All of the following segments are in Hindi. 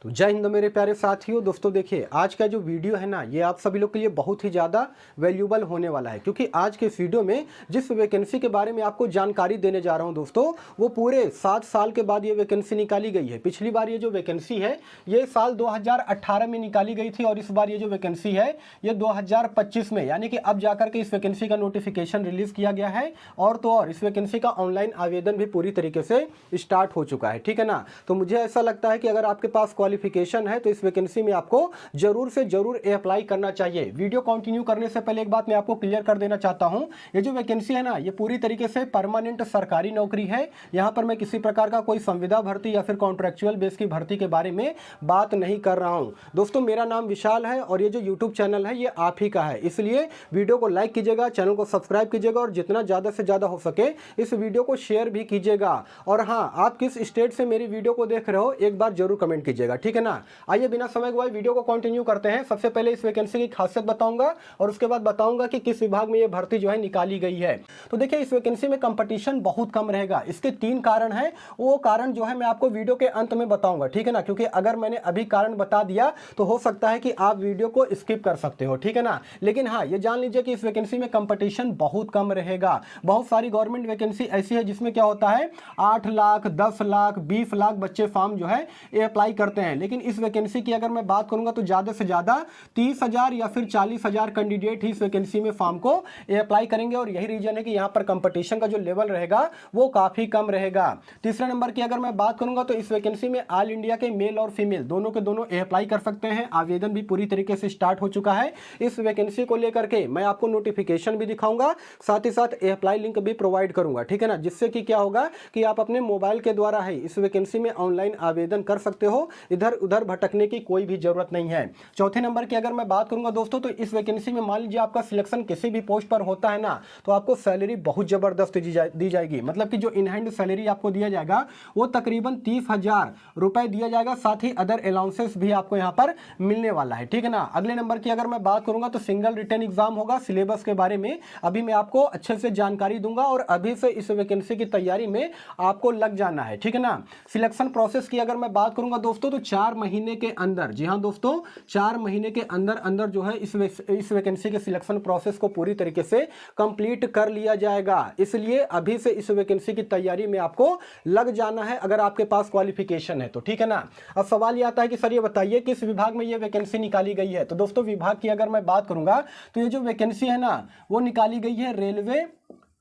तो जय हिंद मेरे प्यारे साथियों। दोस्तों देखिए, आज का जो वीडियो है ना, ये आप सभी लोग के लिए बहुत ही ज़्यादा वैल्यूबल होने वाला है, क्योंकि आज के इस वीडियो में जिस वैकेंसी के बारे में आपको जानकारी देने जा रहा हूं दोस्तों, वो पूरे 7 साल के बाद ये वैकेंसी निकाली गई है। पिछली बार ये जो वैकेंसी है ये साल 2018 में निकाली गई थी, और इस बार ये जो वैकेंसी है ये 2025 में, यानी कि अब जाकर के इस वैकेंसी का नोटिफिकेशन रिलीज किया गया है। और तो और इस वैकेंसी का ऑनलाइन आवेदन भी पूरी तरीके से स्टार्ट हो चुका है, ठीक है ना। तो मुझे ऐसा लगता है कि अगर आपके पास क्वालिफिकेशन है तो इस वैकेंसी में आपको जरूर से जरूर अप्लाई करना चाहिए। वीडियो कंटिन्यू करने से पहले एक बात मैं आपको क्लियर कर देना चाहता हूं, ये जो वैकेंसी है ना, ये पूरी तरीके से परमानेंट सरकारी नौकरी है। यहां पर मैं किसी प्रकार का कोई संविदा भर्ती या फिर कॉन्ट्रैक्चुअल बेस की भर्ती के बारे में बात नहीं कर रहा हूं। दोस्तों मेरा नाम विशाल है और ये जो यूट्यूब चैनल है ये आप ही का है, इसलिए वीडियो को लाइक कीजिएगा, चैनल को सब्सक्राइब कीजिएगा और जितना ज़्यादा से ज़्यादा हो सके इस वीडियो को शेयर भी कीजिएगा। और हाँ, आप किस स्टेट से मेरी वीडियो को देख रहे हो एक बार जरूर कमेंट कीजिएगा, ठीक है ना। आइए बिना समय गवाए वीडियो को कंटिन्यू करते हैं। सबसे पहले इस वैकेंसी की खासियत बताऊंगा और उसके बाद बताऊंगा कि किस विभाग में ये भर्ती जो है निकाली गई है। तो देखिए, इस वैकेंसी में कंपटीशन बहुत कम रहेगा। इसके 3 कारण हैं, वो कारण जो है मैं आपको वीडियो के अंत में बताऊंगा, ठीक है ना, क्योंकि अगर मैंने अभी कारण बता दिया तो हो सकता है कि आप वीडियो को स्किप कर सकते हो, ठीक है ना। लेकिन हाँ, ये जान लीजिए कि इस वैकेंसी में कंपटीशन बहुत कम रहेगा। बहुत सारी गवर्नमेंट वैकेंसी ऐसी है जिसमें क्या होता है 8 लाख 10 लाख 20 लाख बच्चे फॉर्म जो है ये अप्लाई करते हैं, लेकिन इस वैकेंसी की अगर मैं बात करूंगा तो ज्यादा से ज्यादा 30,000 या फिर 40,000 कैंडिडेट ही इस वैकेंसी में फॉर्म को अप्लाई करेंगे। और यही रीजन है कि यहां पर कंपटीशन का जो लेवल रहेगा वो काफी कम रहेगा। तीसरे नंबर की अगर मैं बात करूंगा तो इस वैकेंसी में ऑल इंडिया के मेल और फीमेल दोनों के दोनों अप्लाई कर सकते हैं। आवेदन भी पूरी तरीके से स्टार्ट हो चुका है। इस वैकेंसी को लेकर के मैं आपको नोटिफिकेशन भी दिखाऊंगा, साथ ही साथ अप्लाई लिंक भी प्रोवाइड करूंगा, ठीक है ना, जिससे कि क्या होगा कि आप अपने मोबाइल के द्वारा ही इस वैकेंसी में ऑनलाइन आवेदन कर सकते हो। इधर उधर भटकने की कोई भी जरूरत नहीं है। चौथे नंबर की अगर मैं बात करूंगा दोस्तों, तो इस वैकेंसी में मान लीजिए आपका सिलेक्शन किसी भी पोस्ट पर होता है ना, तो आपको सैलरी बहुत जबरदस्त दी जाएगी। मतलब कि जो इन हैंड सैलरी आपको दिया जाएगा वो तकरीबन 30,000 रुपए दिया जाएगा। साथ ही अदर अलाउंसेस भी आपको यहाँ पर मिलने वाला है, ठीक है ना। अगले नंबर की अगर मैं बात करूंगा तो सिंगल रिटन एग्जाम होगा। सिलेबस के बारे में अभी मैं आपको अच्छे से जानकारी दूंगा और अभी से इस वैकेंसी की तैयारी में आपको लग जाना है, ठीक है ना। सिलेक्शन प्रोसेस की अगर मैं बात करूंगा दोस्तों, तो 4 महीने के अंदर, जी हाँ दोस्तों, 4 महीने के अंदर अंदर जो है इस वैकेंसी के सिलेक्शन प्रोसेस को पूरी तरीके से कंप्लीट कर लिया जाएगा। इसलिए अभी से इस वैकेंसी की तैयारी में आपको लग जाना है अगर आपके पास क्वालिफिकेशन है तो, ठीक है ना। अब सवाल ये आता है कि सर ये बताइए किस विभाग में ये वैकेंसी निकाली गई है। तो दोस्तों विभाग की अगर मैं बात करूंगा तो ये जो वैकेंसी है ना, वो निकाली गई है रेलवे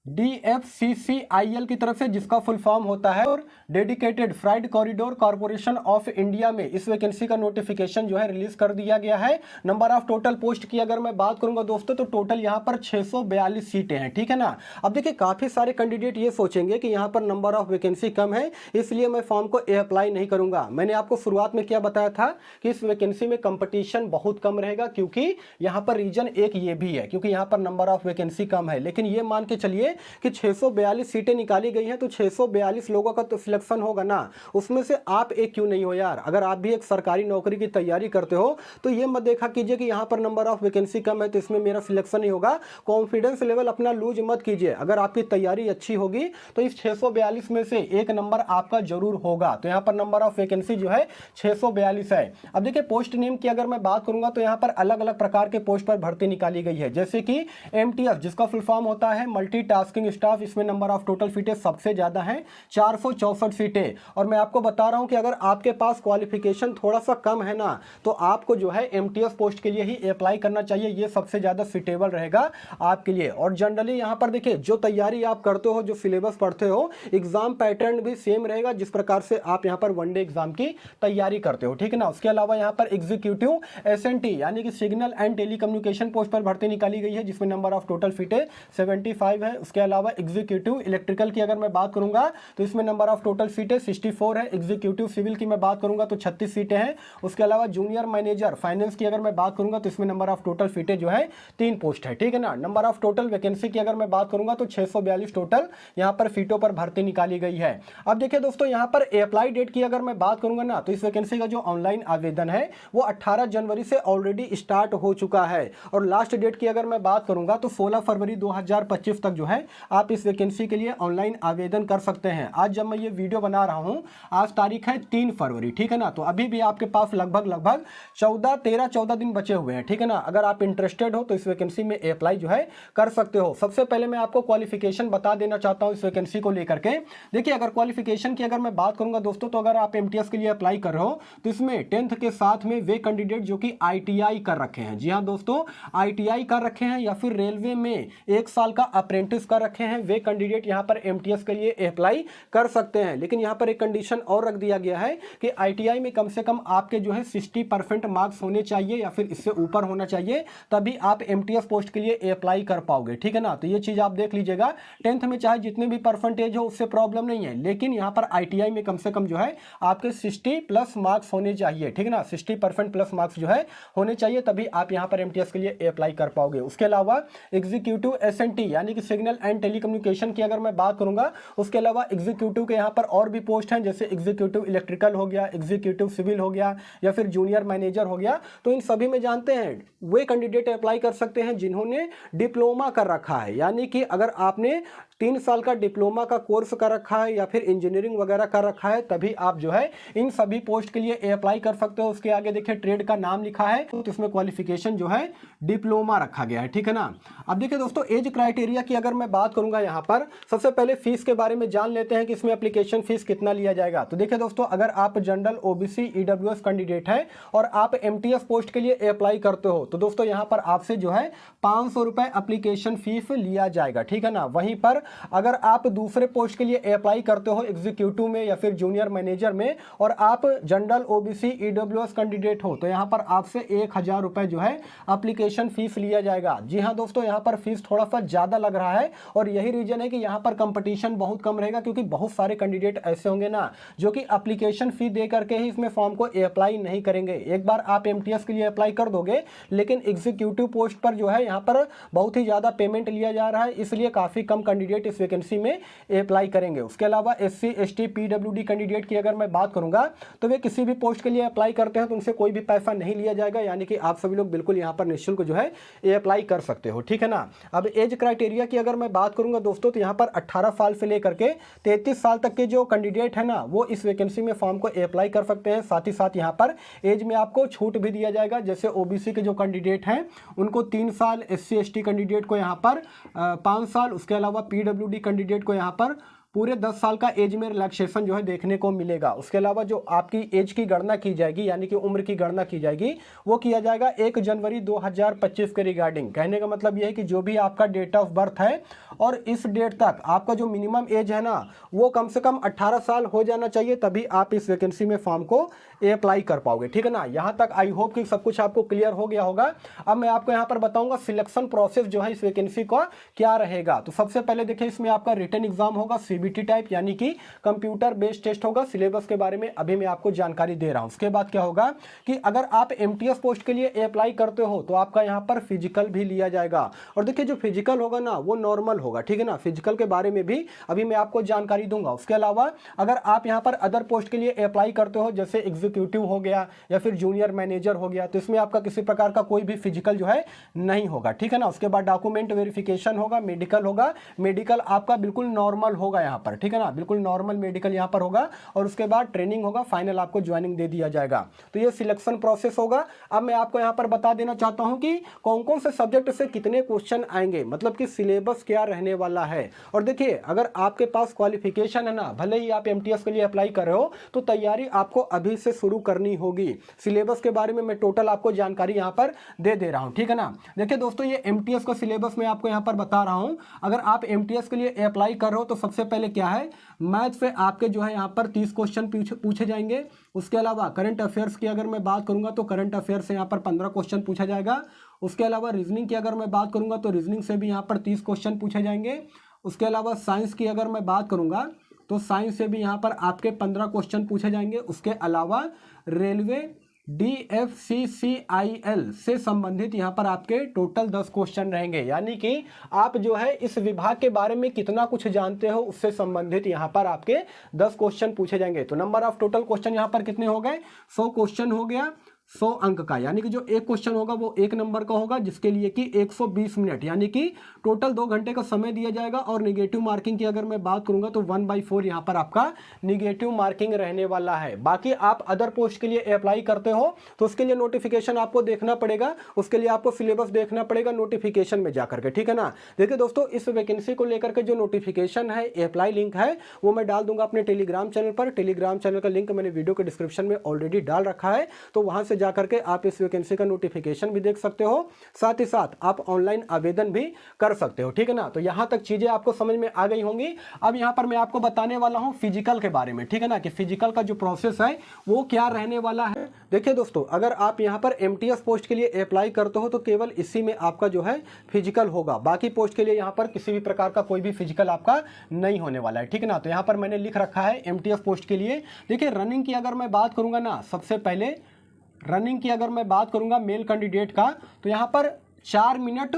DFCCIL की तरफ से, जिसका फुल फॉर्म होता है और dedicated freight corridor corporation of India में इस वैकेंसी का नोटिफिकेशन जो है रिलीज कर दिया गया है। नंबर ऑफ टोटल पोस्ट की अगर मैं बात करूंगा दोस्तों, तो टोटल यहां पर 642 सीटें हैं, ठीक है ना। अब देखिए, काफी सारे कैंडिडेट ये सोचेंगे कि यहां पर नंबर ऑफ वैकेंसी कम है इसलिए मैं फॉर्म को अप्लाई नहीं करूंगा। मैंने आपको शुरुआत में क्या बताया था कि इस वैकेंसी में कंपटीशन बहुत कम रहेगा, क्योंकि यहां पर रीजन एक ये भी है क्योंकि यहां पर नंबर ऑफ वैकेंसी कम है। लेकिन ये मान के चलिए कि 642 सीटें निकाली गई हैं, तो 642 लोगों का तो सिलेक्शन होगा ना, उसमें से आप एक क्यों नहीं हो यार। अगर आप भी एक सरकारी नौकरी की तैयारी करते हो तो ये मत देखा कीजिए कि यहां पर नंबर ऑफ वैकेंसी कम है तो इसमें मेरा सिलेक्शन नहीं होगा। कॉन्फिडेंस लेवल अपना लूज मत कीजिए। अगर आपकी तैयारी अच्छी होगी तो इस 642 में से एक नंबर आपका जरूर होगा। तो यहां पर नंबर ऑफ वैकेंसी जो है 642 है। अब देखिए, पोस्ट नेम की अगर मैं बात करूंगा तो यहां पर अलग अलग प्रकार के पोस्ट पर भर्ती निकाली गई है, जैसे कि MTS, जिसका फुल फॉर्म होता है मल्टीटास्किंग स्टाफ। इसमें नंबर ऑफ टोटल सीटें सबसे ज्यादा हैं, 464 सीटें। और मैं आपको बता रहा हूं कि अगर आपके पास क्वालिफिकेशन थोड़ा सा कम है ना, तो आपको जो है MTS पोस्ट के लिए ही अप्लाई करना चाहिए। ये सबसे ज्यादा सुटेबल रहेगा आपके लिए। और जनरली यहां पर देखिए, जो तैयारी आप करते हो, जो सिलेबस पढ़ते हो, एग्जाम पैटर्न भी सेम रहेगा जिस प्रकार से आप यहां पर वनडे एग्जाम की तैयारी करते हो, ठीक है ना। उसके अलावा यहां पर एग्जीक्यूटिव SNT यानी कि सिग्नल एंड टेलीकम्युनिकेशन पोस्ट पर भर्ती निकाली गई है, जिसमें नंबर ऑफ टोटल सीटें 75 है। उसके अलावा एग्जीक्यूटिव इलेक्ट्रिकल की अगर मैं बात करूंगा तो इसमें नंबर ऑफ टोटल सीटें 64 है। एग्जीक्यूटिव सिविल की मैं बात करूंगा तो 36 सीटें हैं। उसके अलावा जूनियर मैनेजर फाइनेंस की अगर मैं बात करूंगा तो इसमें नंबर ऑफ टोटल सीटें जो है 3 पोस्ट है, ठीक है ना। नंबर ऑफ टोटल वैकेंसी की अगर मैं बात करूंगा तो 642 टोटल यहां पर सीटों पर भर्ती निकाली गई है। अब देखिए दोस्तों, यहां पर अप्लाई डेट की अगर मैं बात करूंगा ना, तो इस वैकेंसी का जो ऑनलाइन आवेदन है वो 18 जनवरी से ऑलरेडी स्टार्ट हो चुका है। और लास्ट डेट की अगर मैं बात करूंगा तो 16 फरवरी 2025 तक जो है है आप इस वैकेंसी के लिए ऑनलाइन आवेदन कर सकते हैं। आज जब मैं ये वीडियो बना रहा हूँ, आज तारीख है 3 फरवरी, ठीक है ना। तो अभी भी आपके पास लगभग 14 दिन बचे हुए हैं, ठीक है ना। अगर आप इंटरेस्टेड हो तो इस वैकेंसी में अप्लाई जो है कर सकते हो। सबसे पहले मैं आपको क्वालिफिकेशन बता देना चाहता हूँ इस वैकेंसी को लेकर के। देखिए, अगर क्वालिफिकेशन की अगर मैं बात करूंगा दोस्तों, तो अगर आप एमटीएस के लिए अप्लाई कर रहे हो तो इसमें 10th के साथ में वे कैंडिडेट जो कि आईटीआई कर रखे हैं, जी हाँ दोस्तों, आईटीआई कर रखे हैं या फिर रेलवे में 1 साल का अप्रेंटिस कर रखे हैं, वे कैंडिडेट यहां पर एमटीएस के लिए अप्लाई कर सकते हैं। लेकिन यहां पर एक कंडीशन और रख दिया गया है कि आईटीआई में कम से कम आपके जो है 60% मार्क्स होने चाहिए या फिर इससे ऊपर होना चाहिए, तभी आप एमटीएस पोस्ट के लिए अप्लाई कर पाओगे, ठीक है ना। तो ये चीज आप देख लीजिएगा, 10th में चाहे जितने भी परसेंटेज हो उससे प्रॉब्लम नहीं है, लेकिन यहां पर आईटीआई में कम से कम जो है आपके 60+ मार्क्स होने चाहिए, ठीक है ना। 60% प्लस मार्क्स जो है होने चाहिए, तभी आप यहां पर एमटीएस के लिए अप्लाई कर पाओगे। उसके अलावा एग्जीक्यूटिव एसएनटी यानी कि सिग्नल एंड टेलीकम्युनिकेशन की अगर मैं बात करूंगा, उसके अलावा एग्जीक्यूटिव के यहां पर और भी पोस्ट हैं, जैसे एग्जीक्यूटिव इलेक्ट्रिकल हो गया, एग्जीक्यूटिव सिविल हो गया या फिर जूनियर मैनेजर हो गया। तो इन सभी में जानते हैं वे कैंडिडेट अप्लाई कर सकते हैं जिन्होंने डिप्लोमा कर रखा है, यानी कि अगर आपने 3 साल का डिप्लोमा का कोर्स कर रखा है या फिर इंजीनियरिंग वगैरह कर रखा है, तभी आप जो है इन सभी पोस्ट के लिए अप्लाई कर सकते हो। उसके आगे देखिए ट्रेड का नाम लिखा है, तो इसमें क्वालिफिकेशन जो है डिप्लोमा रखा गया है, ठीक है ना। अब देखिए दोस्तों, एज क्राइटेरिया की अगर मैं बात करूंगा, यहाँ पर सबसे पहले फीस के बारे में जान लेते हैं कि इसमें एप्लीकेशन फीस कितना लिया जाएगा। तो देखिए दोस्तों, अगर आप जनरल ओबीसी ईडब्ल्यूएस कैंडिडेट है और आप एमटीएस पोस्ट के लिए अप्लाई करते हो, तो दोस्तों यहाँ पर आपसे जो है 500 रुपए एप्लीकेशन फीस लिया जाएगा, ठीक है ना। वहीं पर अगर आप दूसरे पोस्ट के लिए अप्लाई करते हो एग्जीक्यूटिव में या फिर जूनियर मैनेजर में, और आप जनरल ओबीसी ईडब्ल्यूएस कैंडिडेट हो, तो यहाँ पर आपसे 1000 रुपए जो है एप्लीकेशन फीस लिया जाएगा। जी हाँ दोस्तों, यहाँ पर फीस थोड़ा सा ज्यादा लग रहा है और यही रीजन है कि यहाँ पर कंपटीशन बहुत कम रहेगा, क्योंकि बहुत सारे कैंडिडेट ऐसे होंगे ना जो कि एप्लीकेशन फी दे करके ही इसमें फॉर्म को अप्लाई नहीं करेंगे। एक बार आप एमटीएस के लिए अप्लाई कर दोगे, लेकिन एग्जीक्यूटिव पोस्ट पर जो है यहाँ पर बहुत ही ज्यादा पेमेंट लिया जा रहा है, इसलिए काफी कम कैंडिडेट इस वैकेंसी में अप्लाई करेंगे। उसके अलावा एससी एसटी पीडब्ल्यूडी कैंडिडेट की अगर मैं बात करूंगा, तो वे किसी भी पोस्ट के लिए अप्लाई करते हैं तो उनसे कोई भी पैसा नहीं लिया जाएगा, यानी कि आप सभी लोग बिल्कुल यहाँ पर निःशुल्क जो है अप्लाई कर सकते हो, ठीक है ना। अब एज क्राइटेरिया की अगर मैं बात करूंगा दोस्तों, तो यहाँ पर 18 साल से लेकर के 33 साल तक के जो कैंडिडेट है ना, वो इस वैकेंसी में फॉर्म को अप्लाई कर सकते हैं। साथ ही साथ यहाँ पर एज में आपको छूट भी दिया जाएगा, जैसे ओबीसी के जो कैंडिडेट हैं उनको 3 साल, एससी एसटी कैंडिडेट को यहाँ पर 5 साल, उसके अलावा पीडब्ल्यूडी कैंडिडेट को यहाँ पर पूरे 10 साल का एज में रिलैक्सेशन जो है देखने को मिलेगा। उसके अलावा जो आपकी एज की गणना की जाएगी, यानी कि उम्र की गणना की जाएगी, वो किया जाएगा 1 जनवरी 2025 के रिगार्डिंग। कहने का मतलब ये है कि जो भी आपका डेट ऑफ बर्थ है और इस डेट तक आपका जो मिनिमम एज है ना, वो कम से कम 18 साल हो जाना चाहिए, तभी आप इस वैकेंसी में फॉर्म को अप्लाई कर पाओगे, ठीक है ना। यहाँ तक आई होप कि सब कुछ आपको क्लियर हो गया होगा। अब मैं आपको यहाँ पर बताऊंगा सिलेक्शन प्रोसेस जो है इस वैकेंसी का क्या रहेगा। तो सबसे पहले देखिए, इसमें आपका रिटन एग्जाम होगा सीबीटी टाइप, यानी कि कंप्यूटर बेस्ड टेस्ट होगा। सिलेबस के बारे में अभी मैं आपको जानकारी दे रहा हूं। उसके बाद क्या होगा कि अगर आप एमटीएस पोस्ट के लिए अप्लाई करते हो, तो आपका यहाँ पर फिजिकल भी लिया जाएगा। और देखिए, जो फिजिकल होगा ना, वो नॉर्मल होगा, ठीक है ना। फिजिकल के बारे में भी अभी मैं आपको जानकारी दूंगा। उसके अलावा अगर आप यहाँ पर अदर पोस्ट के लिए अप्लाई करते हो, जैसे एग्जीक्यूटिव हो गया या फिर जूनियर मैनेजर हो गया, तो इसमें आपका किसी प्रकार का कोई भी फिजिकल जो है नहीं होगा, ठीक है ना। उसके बाद डॉक्यूमेंट वेरिफिकेशन होगा, मेडिकल होगा। मेडिकल आपका बिल्कुल नॉर्मल होगा यहाँ पर, ठीक है ना, बिल्कुल नॉर्मल मेडिकल यहाँ पर होगा। और उसके बाद ट्रेनिंग होगा, फाइनल आपको ज्वाइनिंग दे दिया जाएगा। तो ये सिलेक्शन प्रोसेस होगा। अब मैं आपको यहाँ पर बता देना चाहता हूँ कि कौन कौन से सब्जेक्ट से कितने क्वेश्चन आएंगे, मतलब कि सिलेबस क्या रहने वाला है। और देखिए, अगर आपके पास क्वालिफिकेशन है ना, भले ही आप एमटीएस के लिए अप्लाई कर रहे हो, तो तैयारी आपको अभी से शुरू करनी होगी। सिलेबस के बारे में मैं टोटल आपको जानकारी यहाँ पर दे रहा हूँ, ठीक है ना। देखिए दोस्तों, ये एमटीएस का सिलेबस मैं आपको यहाँ पर बता रहा हूँ। अगर आप एमटीएस के लिए अप्लाई कर रहे हो, तो सबसे पहले क्या है, मैथ से आपके जो है यहाँ पर 30 क्वेश्चन पूछे जाएंगे। उसके अलावा करंट अफेयर्स की अगर मैं बात करूंगा, तो करंट अफेयर्स से यहाँ पर 15 क्वेश्चन पूछा जाएगा। उसके अलावा रीजनिंग की अगर मैं बात करूंगा, तो रीजनिंग से भी यहाँ पर 30 क्वेश्चन पूछे जाएंगे। उसके अलावा साइंस की अगर मैं बात करूंगा, तो साइंस से भी यहाँ पर आपके 15 क्वेश्चन पूछे जाएंगे। उसके अलावा रेलवे DFCCIL से संबंधित यहाँ पर आपके टोटल 10 क्वेश्चन रहेंगे, यानी कि आप जो है इस विभाग के बारे में कितना कुछ जानते हो उससे संबंधित यहाँ पर आपके 10 क्वेश्चन पूछे जाएंगे। तो नंबर ऑफ टोटल क्वेश्चन यहाँ पर कितने हो गए, 100 क्वेश्चन हो गया। 100 अंक का, यानी कि जो एक क्वेश्चन होगा वो 1 नंबर का होगा, जिसके लिए कि 120 मिनट यानी कि टोटल 2 घंटे का समय दिया जाएगा। और निगेटिव मार्किंग की अगर मैं बात करूंगा तो 1/4 यहाँ पर आपका निगेटिव मार्किंग रहने वाला है। बाकी आप अदर पोस्ट के लिए अप्लाई करते हो तो उसके लिए नोटिफिकेशन आपको देखना पड़ेगा, उसके लिए आपको सिलेबस देखना पड़ेगा नोटिफिकेशन में जाकर के, ठीक है ना। देखिए दोस्तों, इस वैकेंसी को लेकर के जो नोटिफिकेशन है, अप्लाई लिंक है, वो मैं डाल दूंगा अपने टेलीग्राम चैनल पर। टेलीग्राम चैनल का लिंक मैंने वीडियो के डिस्क्रिप्शन में ऑलरेडी डाल रखा है, तो वहां से जाकर के आप इस वैकेंसी का नोटिफिकेशन भी देख सकते हो, साथ ही साथ आप ऑनलाइन आवेदन भी कर सकते हो, ठीक है ना। तो यहां तक चीजें आपको समझ में आ गई होंगी। अब यहां पर मैं आपको बताने वाला हूं फिजिकल के बारे में, ठीक है ना, कि फिजिकल का जो प्रोसेस है वो क्या रहने वाला है। देखिए दोस्तों, अगर आप यहां पर एमटीएस पोस्ट के लिए अप्लाई करते हो तो केवल इसी में आपका जो है फिजिकल होगा, बाकी पोस्ट के लिए यहां पर किसी भी प्रकार का कोई भी फिजिकल आपका नहीं होने वाला है, ठीक है ना। तो यहां पर मैंने लिख रखा है एमटीएस पोस्ट के लिए। देखिए रनिंग की अगर मैं बात करूंगा ना, सबसे पहले रनिंग की अगर मैं बात करूंगा मेल कैंडिडेट का, तो यहां पर 4 मिनट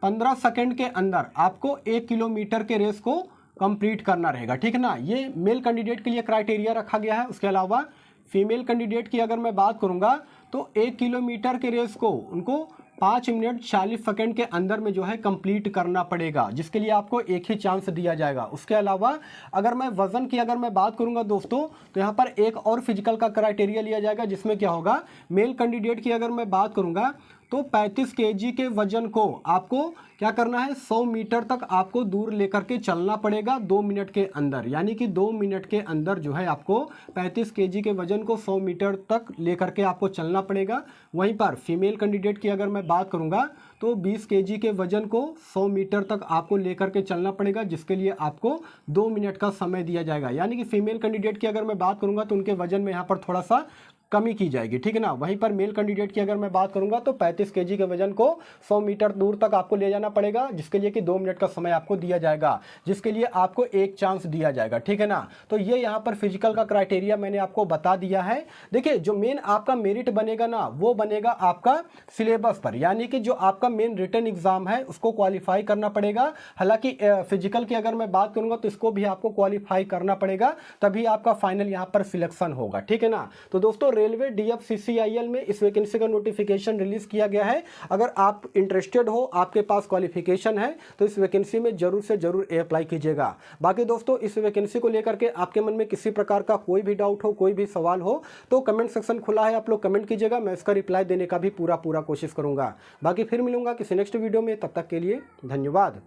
15 सेकंड के अंदर आपको 1 किलोमीटर के रेस को कंप्लीट करना रहेगा, ठीक है ना। ये मेल कैंडिडेट के लिए क्राइटेरिया रखा गया है। उसके अलावा फीमेल कैंडिडेट की अगर मैं बात करूंगा तो 1 किलोमीटर के रेस को उनको 5 मिनट 40 सेकंड के अंदर में जो है कंप्लीट करना पड़ेगा, जिसके लिए आपको एक ही चांस दिया जाएगा। उसके अलावा अगर मैं वजन की अगर मैं बात करूंगा दोस्तों, तो यहाँ पर एक और फिजिकल का क्राइटेरिया लिया जाएगा, जिसमें क्या होगा, मेल कैंडिडेट की अगर मैं बात करूंगा तो 35 केजी के वजन को आपको क्या करना है, 100 मीटर तक आपको दूर लेकर के चलना पड़ेगा 2 मिनट के अंदर, यानी कि 2 मिनट के अंदर जो है आपको 35 केजी के वजन को 100 मीटर तक लेकर के आपको चलना पड़ेगा। वहीं पर फीमेल कैंडिडेट की अगर मैं बात करूंगा तो 20 केजी के वजन को 100 मीटर तक आपको लेकर के चलना पड़ेगा, जिसके लिए आपको 2 मिनट का समय दिया जाएगा। यानी कि फीमेल कैंडिडेट की अगर मैं बात करूंगा तो उनके वजन में यहाँ पर थोड़ा सा कमी की जाएगी, ठीक है ना। वहीं पर मेल कैंडिडेट की अगर मैं बात करूंगा तो 35 केजी के वजन को 100 मीटर दूर तक आपको ले जाना पड़ेगा, जिसके लिए कि 2 मिनट का समय आपको दिया जाएगा, जिसके लिए आपको एक चांस दिया जाएगा, ठीक है ना। तो ये यहाँ पर फिजिकल का क्राइटेरिया मैंने आपको बता दिया है। देखिए जो मेन आपका मेरिट बनेगा ना, वो बनेगा आपका सिलेबस पर, यानी कि जो आपका मेन रिटन एग्जाम है उसको क्वालिफाई करना पड़ेगा। हालांकि फिजिकल की अगर मैं बात करूंगा तो इसको भी आपको क्वालिफाई करना पड़ेगा, तभी आपका फाइनल यहाँ पर सिलेक्शन होगा, ठीक है ना। तो दोस्तों रेलवे DFCCIL में इस वैकेंसी का नोटिफिकेशन रिलीज किया गया है। अगर आप इंटरेस्टेड हो, आपके पास क्वालिफिकेशन है, तो इस वैकेंसी में जरूर से जरूर अप्लाई कीजिएगा। बाकी दोस्तों इस वैकेंसी को लेकर के आपके मन में किसी प्रकार का कोई भी डाउट हो, कोई भी सवाल हो, तो कमेंट सेक्शन खुला है, आप लोग कमेंट कीजिएगा, मैं इसका रिप्लाई देने का भी पूरा कोशिश करूंगा। बाकी फिर मिलूंगा किसी नेक्स्ट वीडियो में, तब तक के लिए धन्यवाद।